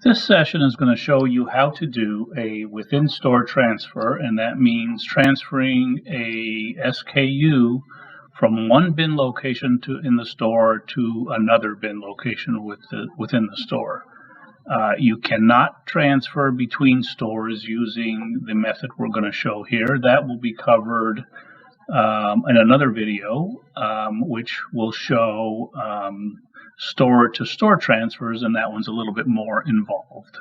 This session is going to show you how to do a within-store transfer, and that means transferring a SKU from one bin location in the store to another bin location within the store. You cannot transfer between stores using the method we're going to show here. That will be covered in another video, which will show store-to-store transfers, and that one's a little bit more involved.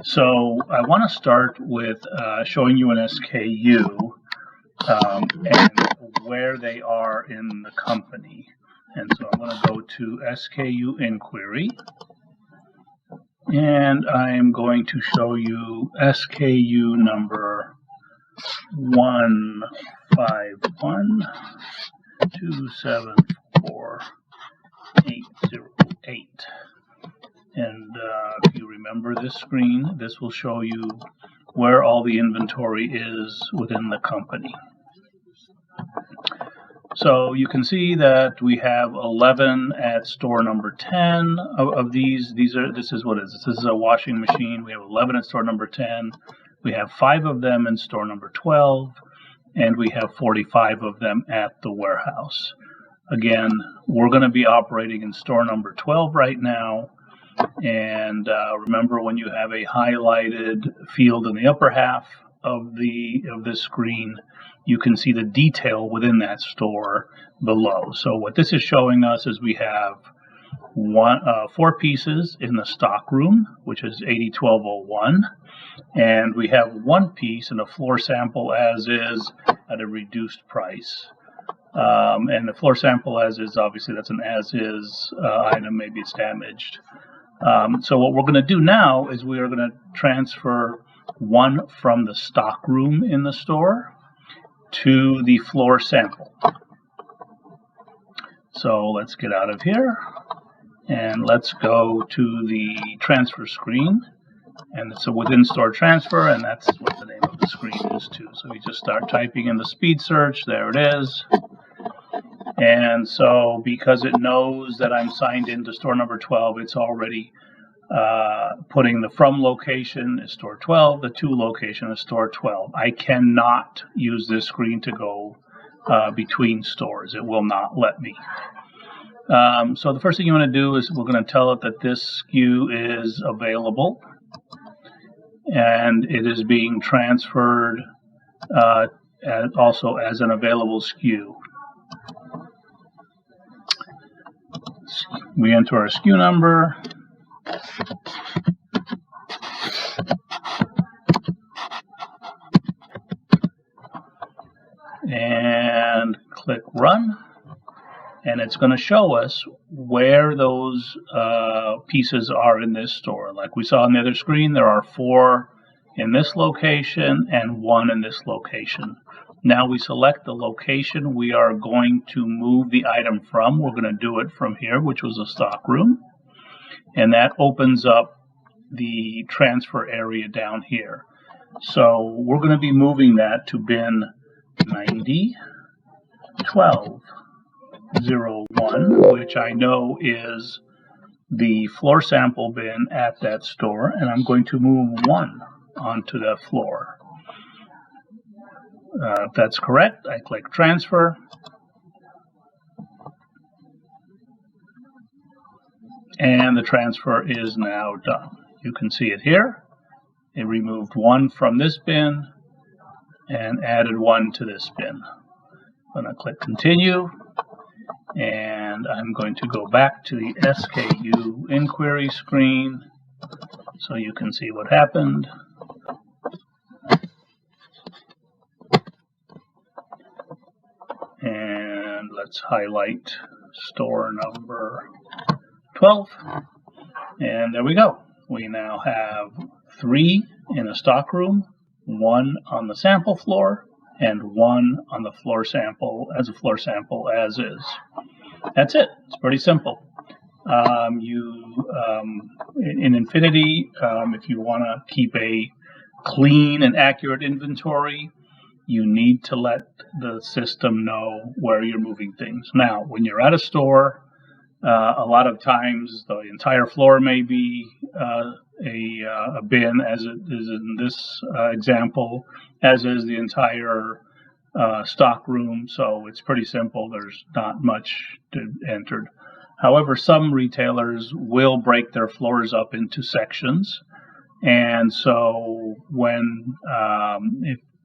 So I want to start with showing you an SKU and where they are in the company. And so I'm going to go to SKU inquiry, and I'm going to show you SKU number 151274808. And if you remember this screen, this will show you where all the inventory is within the company. So you can see that we have 11 at store number 10 of these. This is a washing machine. We have 11 at store number 10. We have 5 of them in store number 12, and we have 45 of them at the warehouse. Again, we're going to be operating in store number 12 right now. And remember, when you have a highlighted field in the upper half of this screen, you can see the detail within that store below. So what this is showing us is we have 4 pieces in the stock room, which is 801201, and we have 1 piece in a floor sample as is at a reduced price. And the floor sample as is, obviously that's an as is item, maybe it's damaged. So what we're going to do now is we are going to transfer 1 from the stock room in the store to the floor sample. So let's get out of here and let's go to the transfer screen. And it's a within store transfer, and that's what the name of the screen is too. So we just start typing in the speed search. There it is. And so because it knows that I'm signed into store number 12, it's already putting the from location is store 12, the to location is store 12. I cannot use this screen to go between stores. It will not let me. So the first thing you want to do is we're going to tell it that this SKU is available and it is being transferred also as an available SKU. We enter our SKU number. And click run. And it's going to show us where those pieces are in this store. Like we saw on the other screen, there are 4 in this location and 1 in this location. Now we select the location we are going to move the item from. We're going to do it from here, which was the stock room. And that opens up the transfer area down here. So we're going to be moving that to bin 901201, which I know is the floor sample bin at that store, and I'm going to move 1 onto that floor. If that's correct, I click transfer. And the transfer is now done. You can see it here. It removed 1 from this bin and added 1 to this bin. I'm going to click continue, and I'm going to go back to the SKU inquiry screen so you can see what happened. And let's highlight store number 12, and there we go. We now have 3 in a stock room, 1 on the sample floor, and 1 on the floor sample as is. That's it. It's pretty simple. In Infinity, if you want to keep a clean and accurate inventory, you need to let the system know where you're moving things. Now, when you're at a store, A lot of times, the entire floor may be a bin, as it is in this example, as is the entire stock room. So it's pretty simple. There's not much entered. However, some retailers will break their floors up into sections, and so when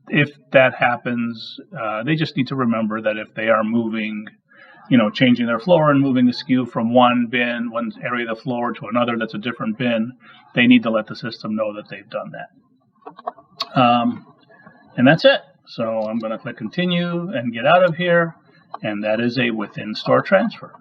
if that happens, they just need to remember that if they are moving, changing their floor and moving the SKU from one bin, one area of the floor to another that's a different bin, they need to let the system know that they've done that. And that's it. So I'm going to click continue and get out of here, and that is a within store transfer.